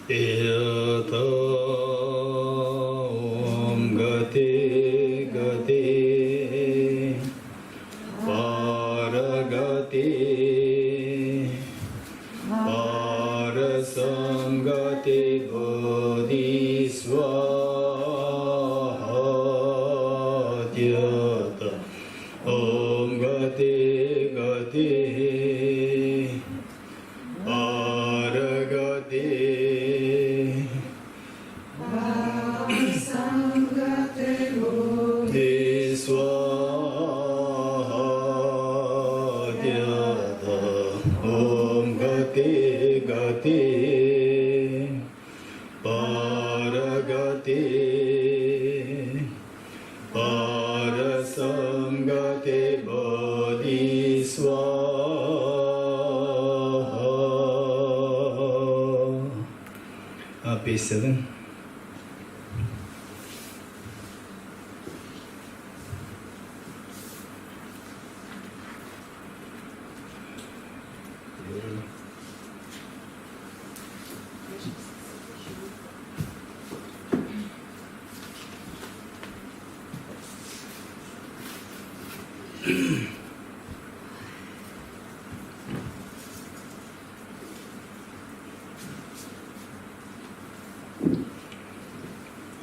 Yata Om Gati Gati Paragati Parasangati Bodhisvaha Yata Om Gati Gati Paragati Page 7.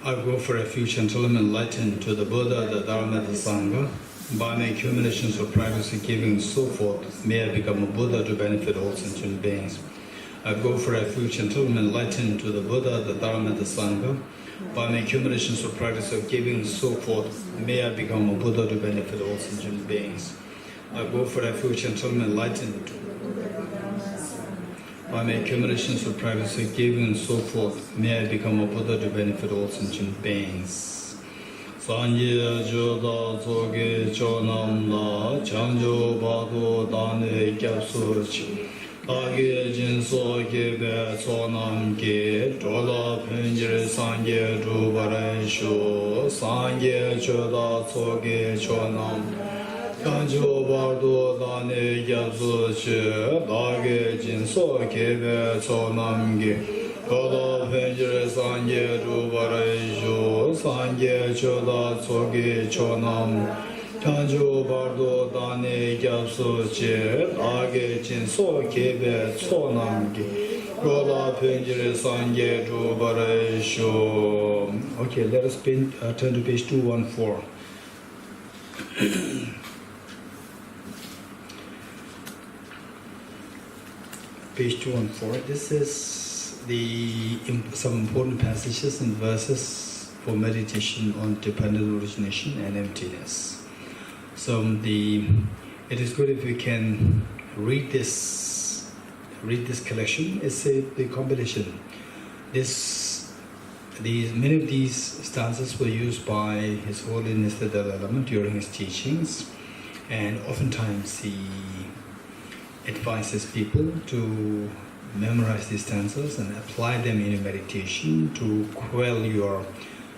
I go for refuge until I'm enlightened to the Buddha, the Dharma, the Sangha. By my accumulations of practice and giving and so forth, may I become a Buddha to benefit all sentient beings. I go for refuge until I'm enlightened to the Buddha, the Dharma, the Sangha. By my accumulations of practice of giving and so forth, may I become a Buddha to benefit all sentient beings. I go for refuge until I'm enlightened by my accumulations of practice of giving and so forth, may I become a Buddha to benefit all sentient beings. Sanje joda zoge chonam la chanjo bado dane gyapsurchi age jinso gebe sonam ge joda penjir sanje dubaran shu sanje joda zoge chonam Kanjo bardo dane gyabzu chi dage jinso kebe sonamgi Koda penjire sanje dubare jo sanje choda tsogi chonam Kanjo bardo dane gyabzu chi dage jinso kebe sonamgi Koda penjire sanje dubare jo. Okay, let us turn to page 214. Page 214. This is some important passages and verses for meditation on dependent origination and emptiness. So it is good if we can read this collection. It's the compilation. Many of these stanzas were used by His Holiness the Dalai Lama during his teachings, and oftentimes he advises people to memorize these stanzas and apply them in your meditation to quell your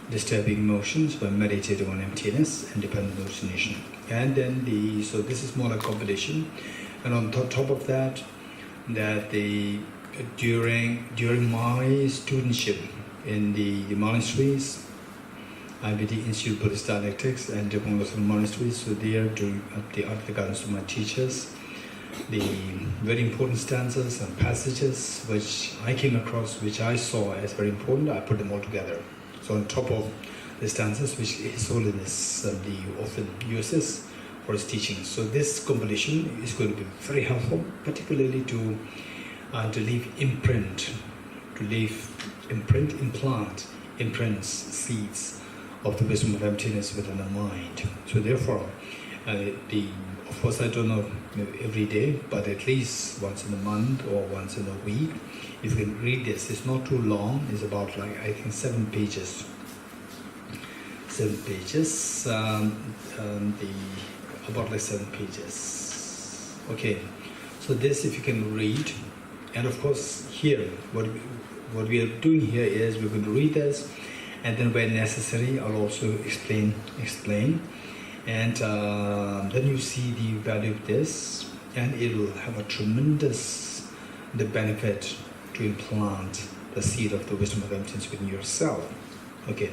disturbing emotions by meditating on emptiness and dependent origination. And then so this is more like compilation. And on top of that, during my studentship in the monasteries, IBD Institute Buddhist Dialectics and different monasteries, so there during the guidance of my teachers, the very important stanzas and passages which I came across, which I saw as very important, I put them all together. So on top of the stanzas which His Holiness often uses for his teachings. So this compilation is going to be very helpful, particularly to leave imprints, seeds of the wisdom of emptiness within the mind. So therefore, of course, I don't know every day, but at least once in a month or once in a week, if you can read this. It's not too long. It's about I think 7 pages. 7 pages. About 7 pages. Okay. So this, if you can read, and of course here, what we are doing here is we're going to read this, and then where necessary, I'll also explain. And then you see the value of this, and it will have a tremendous benefit to implant the seed of the wisdom of emptiness within yourself. Okay.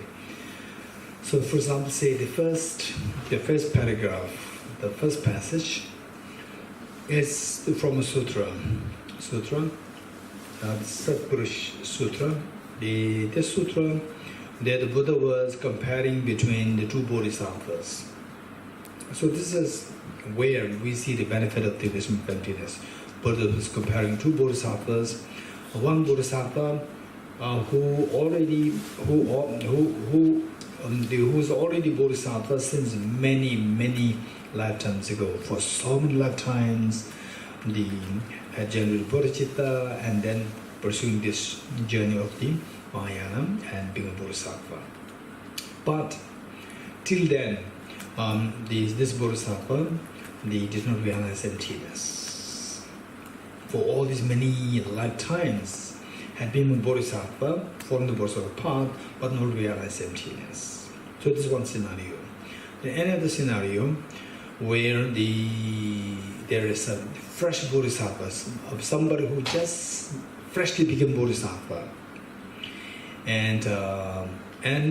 So, for example, say the first paragraph, the first passage is from a sutra. The Satpurush Sutra. This sutra, there the Buddha was comparing between the two bodhisattvas. So this is where we see the benefit of the wisdom of emptiness. Buddha was comparing two bodhisattvas. One bodhisattva who's already bodhisattva since many lifetimes ago. For so many lifetimes, the generated Bodhicitta and then pursuing this journey of the Mahayana and being a bodhisattva. But till then, this bodhisattva, they did not realize emptiness. For all these many lifetimes, had been a bodhisattva, following the bodhisattva path, but not realize emptiness. So this is one scenario. Then another scenario where there is a fresh bodhisattva, somebody who just freshly became bodhisattva, and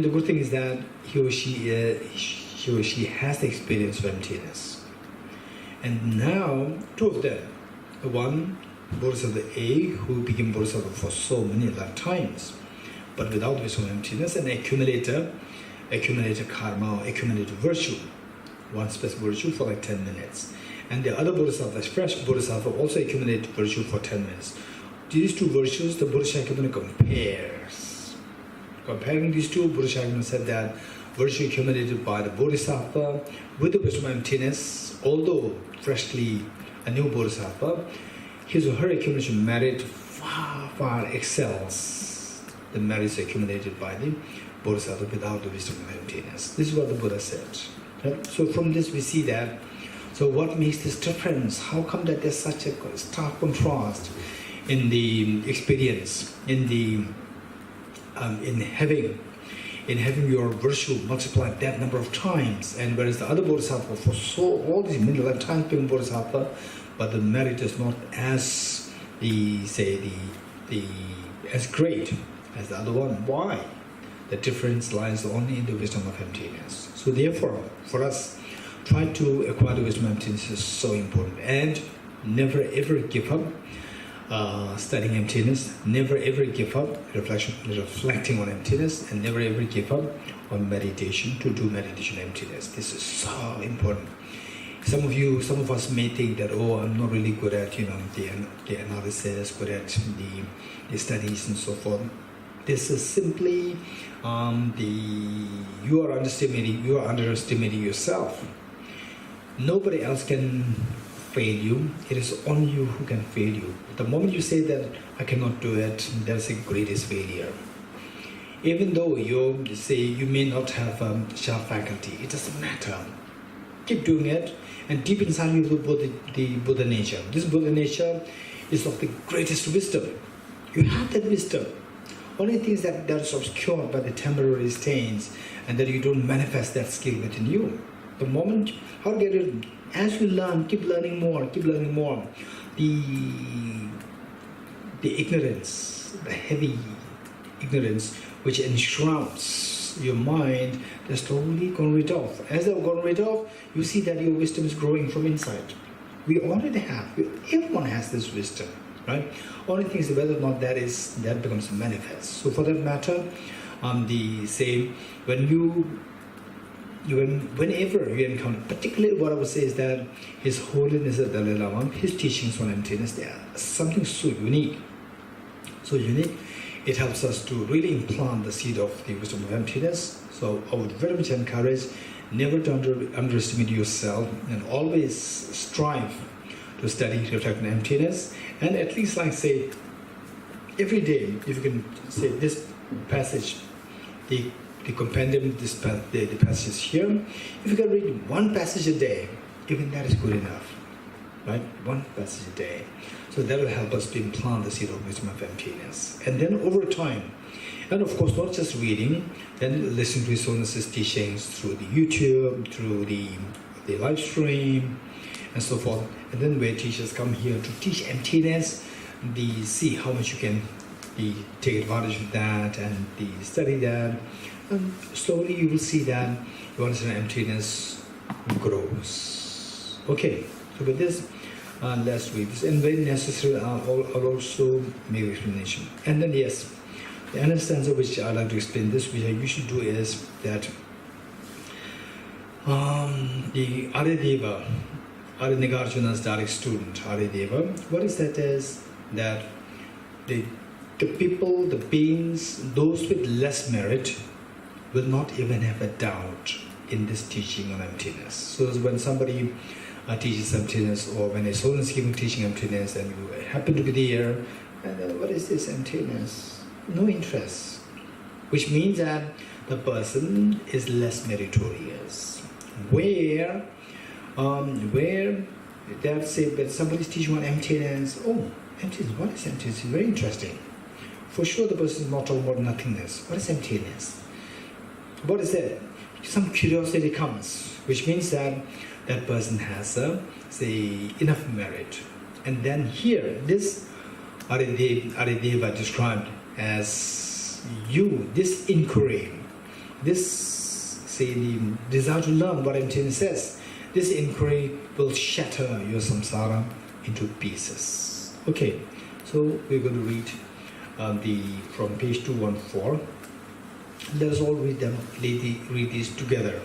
the good thing is that he or she has the experience of emptiness. And now two of them, one bodhisattva A, who became bodhisattva for so many lifetimes, but without wisdom of emptiness, and accumulated karma, accumulated virtue, one specific virtue for like 10 minutes. And the other bodhisattva, fresh bodhisattva, also accumulated virtue for 10 minutes. These two virtues, the Buddha Shakyamuni compares. Comparing these two, Buddha Shakyamuni said that virtue accumulated by the bodhisattva with the wisdom of emptiness, although freshly a new bodhisattva, his or her accumulation merit far excels the merits accumulated by the bodhisattva without the wisdom of emptiness. This is what the Buddha said. Right? So from this we see that, so what makes this difference? How come that there's such a stark contrast in the experience, in having your virtue multiplied that number of times, and whereas the other bodhisattva for all these many lifetimes being bodhisattva, but the merit is not as as great as the other one. Why? The difference lies only in the wisdom of emptiness. So therefore, for us, try to acquire the wisdom of emptiness is so important, and never ever give up studying emptiness, never ever give up reflecting on emptiness, and never ever give up on meditation, to do meditation on emptiness. This is so important. Some of us may think that, oh, I'm not really good at the analysis, good at the studies and so forth. This is simply you are underestimating yourself. Nobody else can fail you. It is only you who can fail you. The moment you say that I cannot do it, that's the greatest failure. Even though you say you may not have sharp faculty, it doesn't matter. Keep doing it, and deep inside you the Buddha nature. This Buddha nature is of the greatest wisdom. You have that wisdom. Only things that is obscured by the temporary stains, and that you don't manifest that skill within you. The moment, how to get it? As you learn, keep learning more. The ignorance, the heavy ignorance which enshrouds your mind, they're slowly gone rid of. As they're gone rid of, you see that your wisdom is growing from inside. We already have. Everyone has this wisdom, right? Only thing is whether or not that becomes manifest. So for that matter, whenever you encounter, particularly what I would say is that His Holiness the Dalai Lama, his teachings on emptiness, they are something so unique. So unique, it helps us to really implant the seed of the wisdom of emptiness. So I would very much encourage never to underestimate yourself, and always strive to study, reflect on emptiness, and at least say every day, if you can say this passage, the compendium, the passages here, if you can read one passage a day, even that is good enough, right? One passage a day. So that will help us to implant the seed of wisdom of emptiness. And then over time, and of course not just reading, then listen to His Holiness's teachings through the YouTube, through the live stream, and so forth. And then where teachers come here to teach emptiness, see how much you can take advantage of that and study that, and slowly you will see that your understanding of emptiness grows. Okay, so with this, let's read this. And very necessary, I'll also make explanation. And then yes, the understanding which I'd like to explain this, which I usually do, is that the Aryadeva, Nagarjuna's direct student, Aryadeva, what is that is that the people, the beings, those with less merit will not even have a doubt in this teaching on emptiness. So when somebody teaches emptiness, or when a soul is giving teaching emptiness and you happen to be there, and then what is this emptiness? No interest, which means that the person is less meritorious. Where that's say that somebody is teaching on emptiness, oh, emptiness, what is emptiness? It's very interesting. For sure the person is not talking about nothingness. What is emptiness? What is that? Some curiosity comes, which means that that person has say enough merit. And then here, this Aryadeva described as this inquiry, this say the desire to learn what emptiness is, this inquiry will shatter your samsara into pieces. Okay, so we're going to read from page 214. Let us all read these together.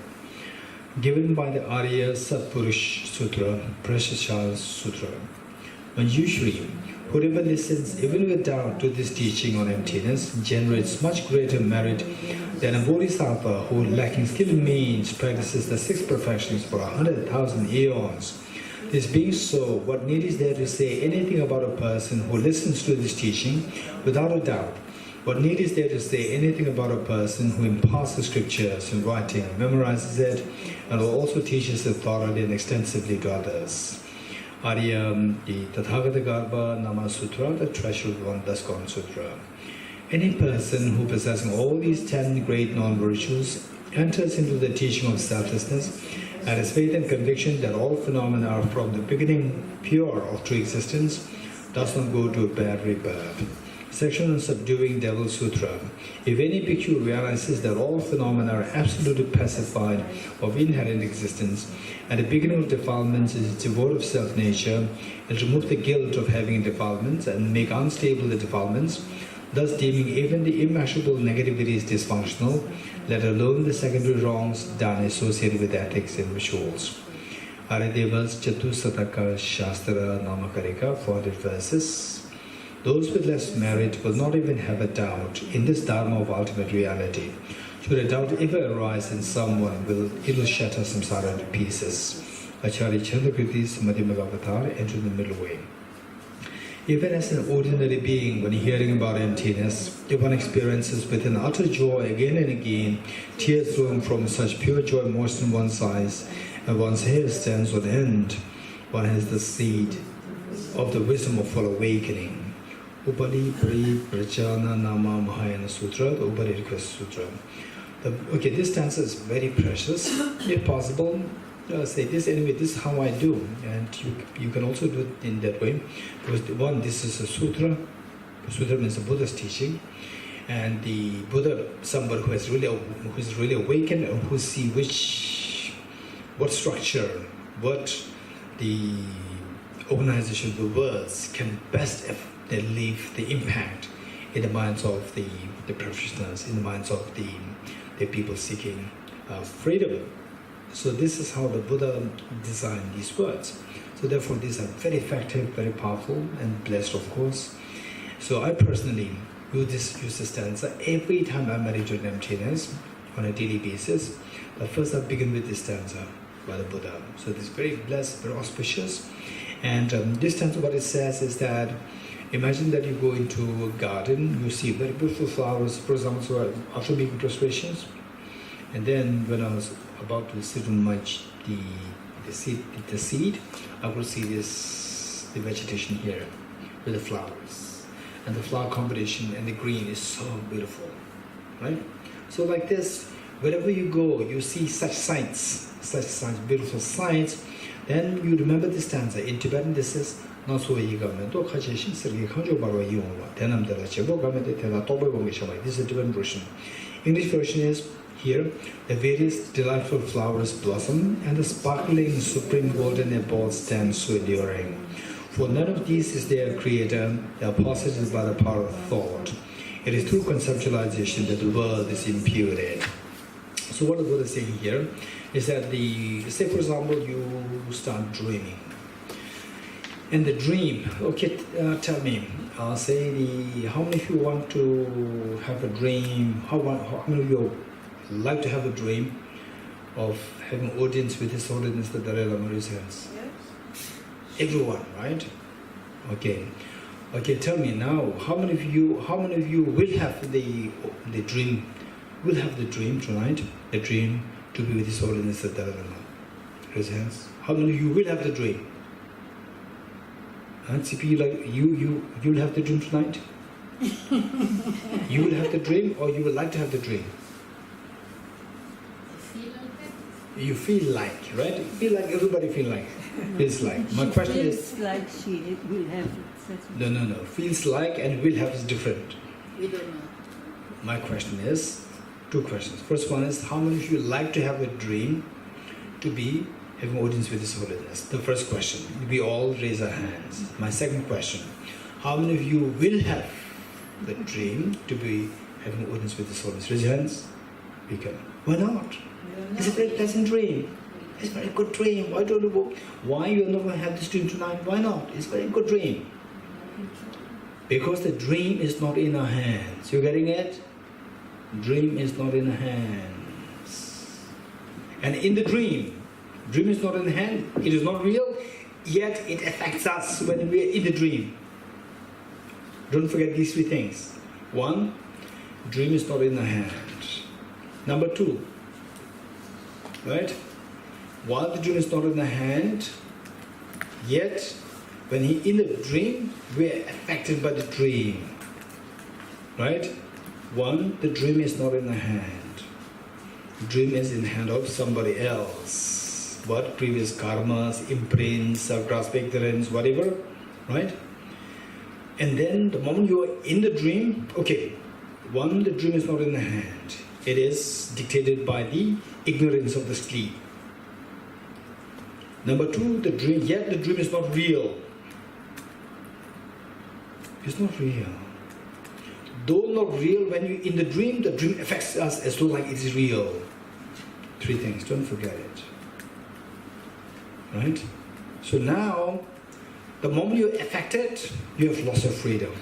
Given by the Arya Satpurush Sutra, Prashashala Sutra. Unusually, whoever listens even with doubt to this teaching on emptiness generates much greater merit than a bodhisattva who, lacking skill in means, practices the 6 perfections for 100,000 aeons. This being so, what need is there to say anything about a person who listens to this teaching without a doubt? What need is there to say anything about a person who imparts the scriptures in writing, memorizes it, and who also teaches it thoroughly and extensively to others? Arya, the Tathagata Garbha Nama Sutra, the Treasured One, thus called Sutra. Any person who possessing all these 10 great non-virtues enters into the teaching of selflessness and has faith and conviction that all phenomena are from the beginning pure of true existence, does not go to a bad rebirth. Section on Subduing Devil Sutra. If any bhikkhu realizes that all phenomena are absolutely pacified of inherent existence, and the beginning of defilements is devoid of self-nature, and remove the guilt of having defilements and make unstable the defilements, thus deeming even the immeasurable negativities dysfunctional, let alone the secondary wrongs done associated with ethics and rituals. Aryadeva's Chatusataka Shastra Namakarika, 40 verses. Those with less merit will not even have a doubt in this dharma of ultimate reality. Should a doubt ever arise in someone, it will shatter samsara into pieces. Acharya Chandrakriti's Madhyamagavatar entered the middle way. Even as an ordinary being, when hearing about emptiness, if one experiences with an utter joy again and again, tears flowing from such pure joy moisten one's eyes, and one's hair stands on end, one has the seed of the wisdom of full awakening. Upali Pri Prajana Nama Mahayana Sutra, the Upali Request Sutra. Okay, this stanza is very precious. If possible, say this anyway, this is how I do. And you can also do it in that way. Because one, this is a sutra. Sutra means the Buddha's teaching. And the Buddha, somebody who is really awakened and who see what structure, what the organization of the words can best they leave the impact in the minds of the practitioners, in the minds of the people seeking freedom. So this is how the Buddha designed these words. So therefore these are very effective, very powerful, and blessed, of course. So I personally use this stanza every time I meditate on emptiness on a daily basis. But first I begin with this stanza by the Buddha. So this is very blessed, very auspicious. And this stanza, what it says is that imagine that you go into a garden, you see very beautiful flowers, for example, so after making prostrations, and then when I was about to sit on the seed, I could see the vegetation here with the flowers. And the flower combination and the green is so beautiful, right? So like this, wherever you go, you see such sights, beautiful sights, then you remember this stanza. In Tibetan, this is not so eagerment, or Kachi, Sergi, Kanjo Baro Yuma, Tenam de la Chebo, Gamete, Tena, Tobo, This is a different version. English version is here, the various delightful flowers blossom, and the sparkling supreme golden apple stands so enduring. For none of these is their creator, they are possessed by the power of thought. It is through conceptualization that the world is imputed. So what the Buddha is saying here is that say for example, you start dreaming. And the dream, okay, tell me, how many of you want to have a dream? How many of you like to have a dream of having an audience with His Holiness the Dalai Lama? Raise hands. Yes. Everyone, right? Okay. Okay, tell me now, how many of you will have the dream? Will have the dream tonight? The dream to be with His Holiness the Dalai Lama. Raise hands. How many of you will have the dream? And CP, like you'll have the dream tonight? You will have the dream, or you would like to have the dream? You feel like, right? Feel like, everybody feels like. My question is... Feels like she will have it. No. Feels like and will have is different. We don't know. My question is, two questions. First one is, how many of you like to have a dream to be having audience with His Holiness? The first question. We all raise our hands. My second question, how many of you will have the dream to be having audience with His Holiness? Raise your hands. Why not? It's a very pleasant dream. It's a very good dream. Why you are not going to have this dream tonight? Why not? It's a very good dream. Because the dream is not in our hands. You getting it? Dream is not in our hands. And in the dream is not in the hand. It is not real, yet it affects us when we are in the dream. Don't forget these three things. One, dream is not in the hand. Number two, right? While the dream is not in the hand, yet when in the dream, we are affected by the dream. Right? One, the dream is not in the hand. Dream is in the hand of somebody else. What? Previous karmas, imprints, self-grasping ignorance, whatever. Right? And then the moment you are in the dream, okay, one, the dream is not in the hand. It is dictated by the ignorance of the sleep. Number two, the dream is not real. It's not real. Though not real, when you're in the dream affects us as though like it is real. Three things, don't forget it. Right? So now, the moment you're affected, you have loss of freedom.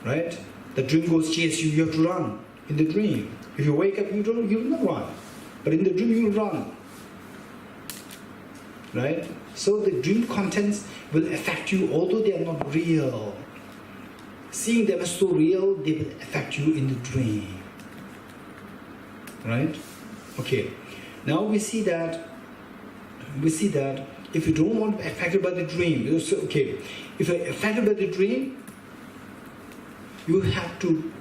Right? The dream goes chase you, you have to run in the dream. If you wake up, you will not run. But in the dream, you will run. Right? So the dream contents will affect you, although they are not real. Seeing them as so real, they will affect you in the dream. Right? Okay. Now we see that if you don't want to be affected by the dream, you say, okay, if you're affected by the dream, you have to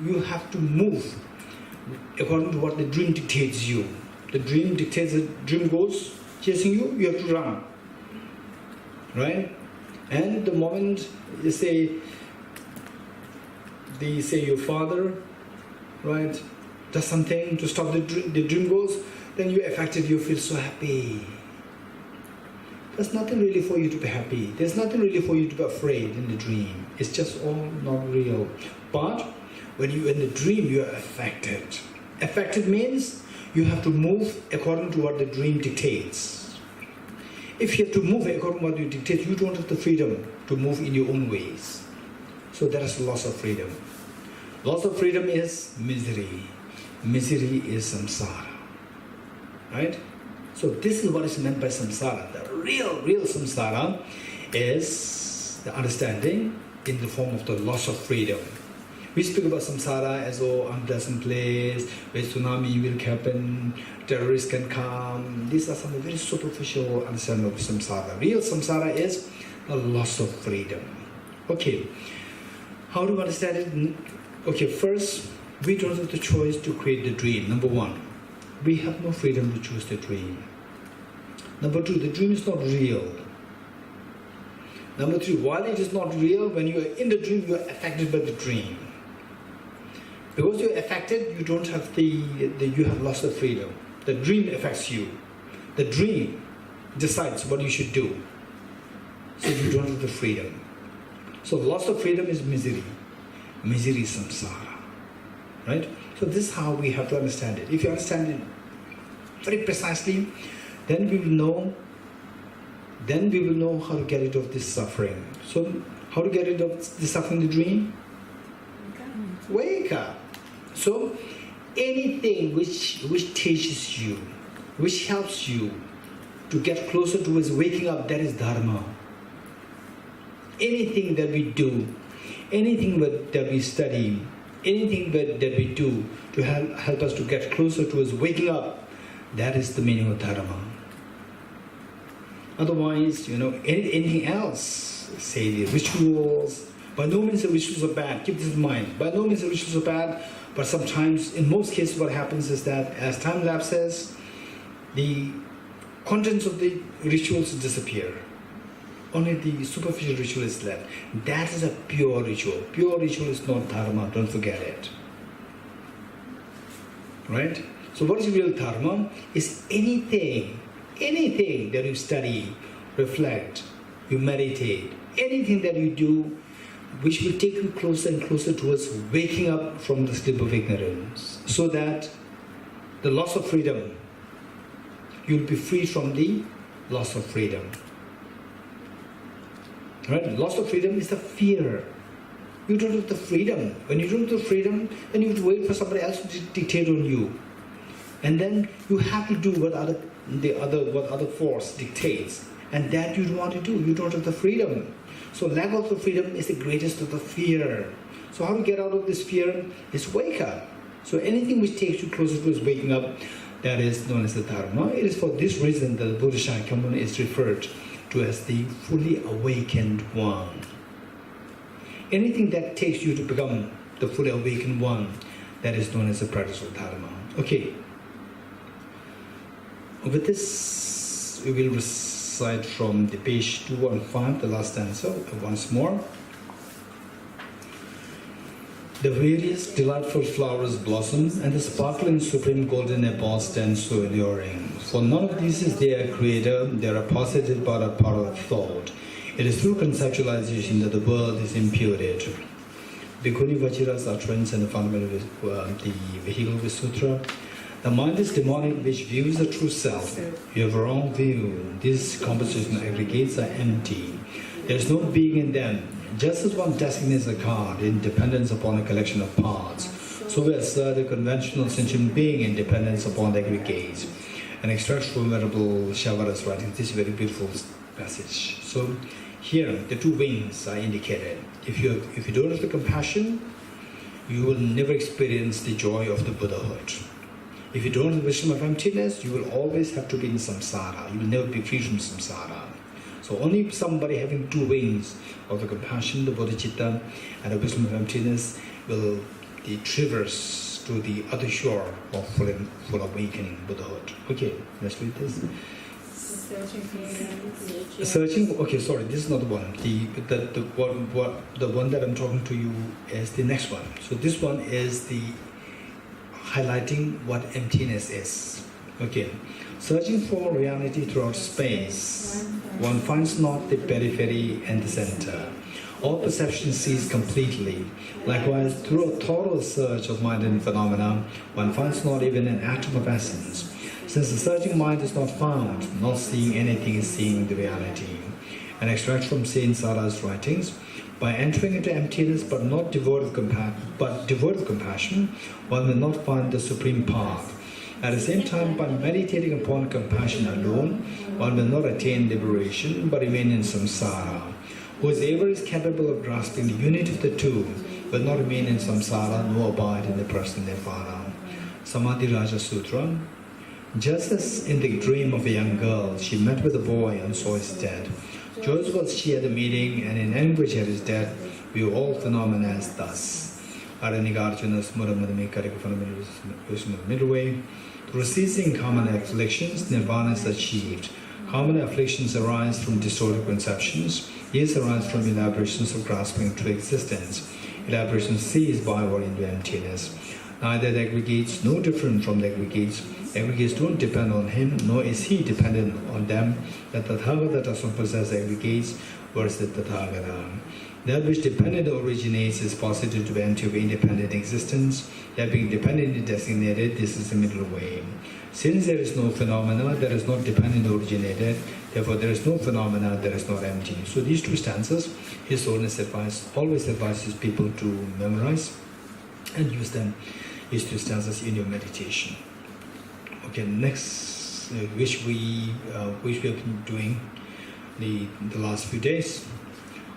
move according to what the dream dictates you. The dream dictates, the dream goes chasing you, you have to run. Right? And the moment you say your father, right, does something to stop the dream goes, then you're affected, you feel so happy. There's nothing really for you to be happy. There's nothing really for you to be afraid in the dream. It's just all not real. But when you're in the dream, you are affected. Affected means you have to move according to what the dream dictates. If you have to move according to what you dictate, you don't have the freedom to move in your own ways. So that is loss of freedom. Loss of freedom is misery. Misery is samsara. Right? So this is what is meant by samsara. The real samsara is the understanding in the form of the loss of freedom. We speak about samsara as unpleasant place, where tsunami will happen, terrorists can come. These are some very superficial understanding of samsara. Real samsara is the loss of freedom. Okay, how do we understand it? Okay, first, we don't have the choice to create the dream. Number one, we have no freedom to choose the dream. Number two, the dream is not real. Number 3, while it is not real, when you are in the dream, you are affected by the dream. Because you are affected, you don't have you have lost the freedom. The dream affects you. The dream decides what you should do. So you don't have the freedom. So loss of freedom is misery. Misery is samsara. Right? So this is how we have to understand it. If you understand it very precisely, then we will know how to get rid of this suffering. So how to get rid of the suffering in the dream? Wake up. So anything which teaches you, which helps you to get closer towards waking up, that is dharma. Anything that we do, anything that we study, anything that we do to help us to get closer towards waking up, that is the meaning of dharma. Otherwise, anything else, say the rituals, by no means the rituals are bad, keep this in mind. By no means the rituals are bad, but sometimes, in most cases, what happens is that as time lapses, the contents of the rituals disappear. Only the superficial ritual is left. That is a pure ritual. Pure ritual is not dharma, don't forget it. Right? So what is real dharma? Is anything that you study, reflect, you meditate, anything that you do which will take you closer and closer towards waking up from the sleep of ignorance, so that the loss of freedom, you'll be free from the loss of freedom. Right? Loss of freedom is the fear. You don't have the freedom. When you don't have the freedom, then you have to wait for somebody else to dictate on you. And then you have to do what other force dictates. And that you don't want to do. You don't have the freedom. So lack of the freedom is the greatest of the fear. So how to get out of this fear is wake up. So anything which takes you closer to waking up, that is known as the dharma. It is for this reason that the Bodhicitta is referred to as the fully awakened one. Anything that takes you to become the fully awakened one, that is known as the practice of dharma. Okay. With this, we will recite from the page 215, the last stanza, once more. The various delightful flowers blossom, and the sparkling supreme golden apples stand so alluring. For none of these is their creator, they are posited by the power of thought. It is through conceptualization that the world is imputed. Bhikkhuni Vajira's utterance and the fundamental the vehicle of the sutra. The mind is demonic which views the true self. You have a wrong view. These composition aggregates are empty. There is no being in them. Just as one designates a card in dependence upon a collection of parts, so we assert a conventional sentient being in dependence upon the aggregates. An extract from Venerable Shavara's writing, this very beautiful passage. So here, the two wings are indicated. If you don't have the compassion, you will never experience the joy of the Buddhahood. If you don't have the wisdom of emptiness, you will always have to be in samsara. You will never be free from samsara. So only somebody having two wings of the compassion, the bodhicitta, and the wisdom of emptiness will traverse to the other shore of full awakening Buddhahood. Okay, let's read this. Searching. Okay, sorry, this is not the one. The one that I'm talking to you is the next one. So this one is the highlighting what emptiness is. Okay. Searching for reality throughout space, one finds not the periphery and the center. All perception cease completely. Likewise, through a thorough search of mind and phenomena, one finds not even an atom of essence. Since the searching mind is not found, not seeing anything is seeing the reality. An extract from Saint Sara's writings: by entering into emptiness but devoid of compassion, one will not find the supreme path. At the same time, by meditating upon compassion alone, one will not attain liberation, but remain in samsara. Whoever is capable of grasping the unity of the two will not remain in samsara, nor abide in the personal nirvana. Samadhi Raja Sutra. Just as in the dream of a young girl, she met with a boy and saw his death. Joyous was she at the meeting, and in anguish at his death, view all phenomena as thus. Aranigarjuna's Muramadamekarika phenomenon middle way. Through ceasing common afflictions, nirvana is achieved. Common afflictions arise from distorted conceptions. Yes arises from elaborations of grasping to existence. Elaboration C is by or into emptiness. Neither the aggregates, no different from the aggregates. Aggregates don't depend on him, nor is he dependent on them. The Tathagata does not possess aggregates versus the Tathagata. That which dependent originates is posited to be empty of independent existence. That being dependently designated, this is the middle way. Since there is no phenomena that is not dependent originated, therefore there is no phenomena that is not empty. So these two stanzas, His Holiness always advises people to memorize and use them, these two stanzas, in your meditation. Okay, next, which we have been doing the last few days.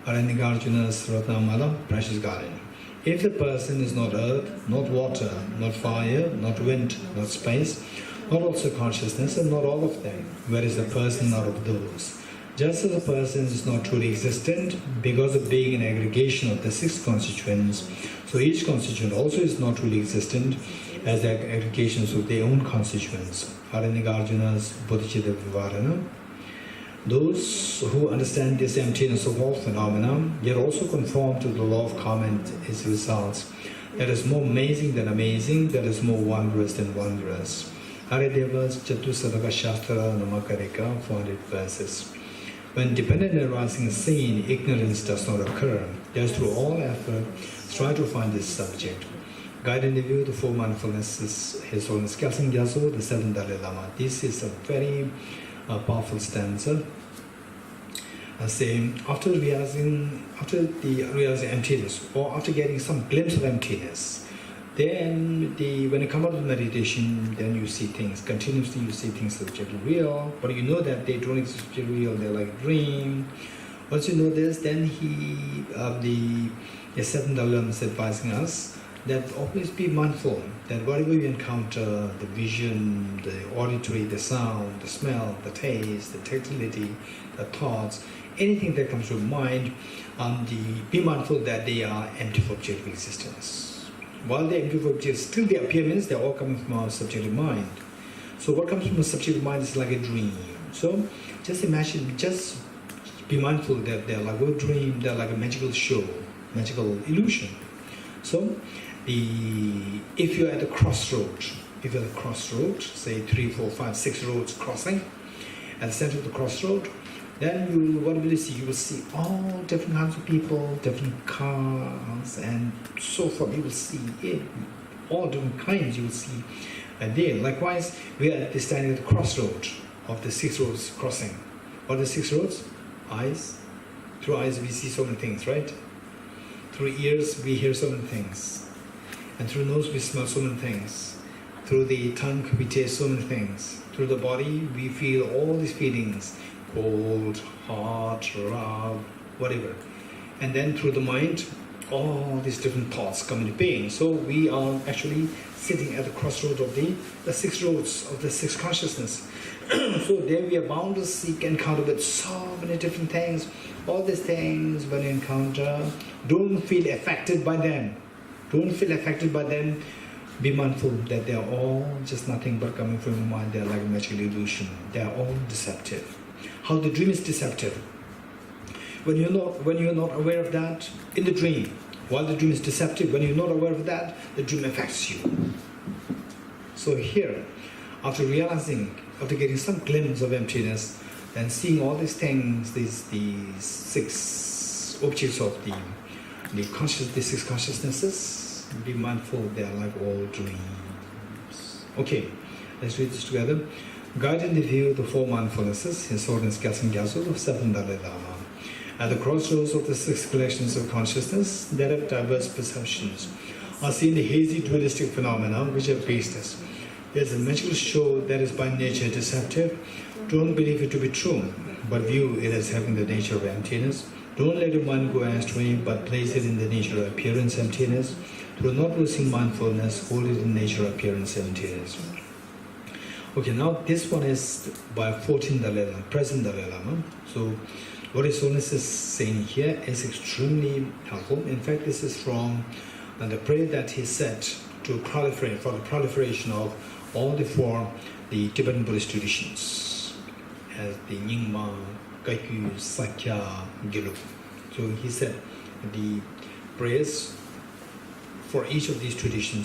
Aranigarjuna's Ratnamala, precious garden. If the person is not earth, not water, not fire, not wind, not space, not also consciousness, and not all of them, where is the person out of those? Just as a person is not truly existent because of being an aggregation of the six constituents, so each constituent also is not truly existent as the aggregations of their own constituents. Aranigarjuna's Bodhicitta Vivarana. Those who understand this emptiness of all phenomena, yet also conform to the law of karma and its results, that is more amazing than amazing, that is more wondrous than wondrous. Haridevas Chatusaraka Shastra Namakarika, 400 verses. When dependent arising is seen, ignorance does not occur. Just through all effort, try to find this subject. Guide in the view, the four mindfulnesses, His Holiness Gyaltsang Gyaltso, the seventh Dalai Lama. This is a very powerful stanza. Saying after realizing emptiness, or after getting some glimpse of emptiness, then when you come out of meditation, then you see things continuously. You see things objectively real, but you know that they don't exist objectively real. They're like a dream. Once you know this, then the seventh Dalai Lama is advising us that always be mindful that whatever you encounter, the vision, the auditory, the sound, the smell, the taste, the tactility, the thoughts, anything that comes to your mind, be mindful that they are empty of objective existence. While they're empty of objective, still they appear means they're all coming from our subjective mind. So what comes from a subjective mind is like a dream. So just imagine, just be mindful that they're like a dream, they're like a magical show, magical illusion. So if you're at a crossroad, say 3, 4, 5, 6 roads crossing, at the center of the crossroad, then what will you see? You will see all different kinds of people, different cars, and so forth. You will see all different kinds. You will see there. Likewise, we are standing at the crossroad of the 6 roads crossing. What are the 6 roads? Eyes. Through eyes we see so many things, right? Through ears we hear so many things. And through nose we smell so many things. Through the tongue we taste so many things. Through the body we feel all these feelings. Cold, hot, rough, whatever. And then through the mind, all these different thoughts come into being. So we are actually sitting at the crossroad of the 6 roads of the 6 consciousness. So there we are bound to seek encounter with so many different things. All these things when you encounter, don't feel affected by them. Don't feel affected by them. Be mindful that they are all just nothing but coming from your mind. They are like a magical illusion. They are all deceptive. How the dream is deceptive. When you're not aware of that in the dream, while the dream is deceptive, when you're not aware of that, the dream affects you. So here, after getting some glimpse of emptiness, and seeing all these things, these 6 objects of the 6 consciousnesses, be mindful they are like all dreams. Okay, let's read this together. Guide in the view of the 4 mindfulnesses, His Holiness Gyaltsang Gyaltso, the 7th Dalai Lama. At the crossroads of the 6 collections of consciousness, there are diverse perceptions, are seen the hazy dualistic phenomena which have faced us. There is a magical show that is by nature deceptive. Don't believe it to be true, but view it as having the nature of emptiness. Don't let your mind go astray, but place it in the nature of appearance emptiness. Through not losing mindfulness, hold it in nature of appearance emptiness. Okay, now this one is by 14th Dalai Lama, present Dalai Lama. So what His Holiness is saying here is extremely helpful. In fact, this is from the prayer that he said to proliferate, for the proliferation of all the Tibetan Buddhist traditions, as the Nyingma, Kaikyu, Sakya, Gilu. So he said the prayers for each of these traditions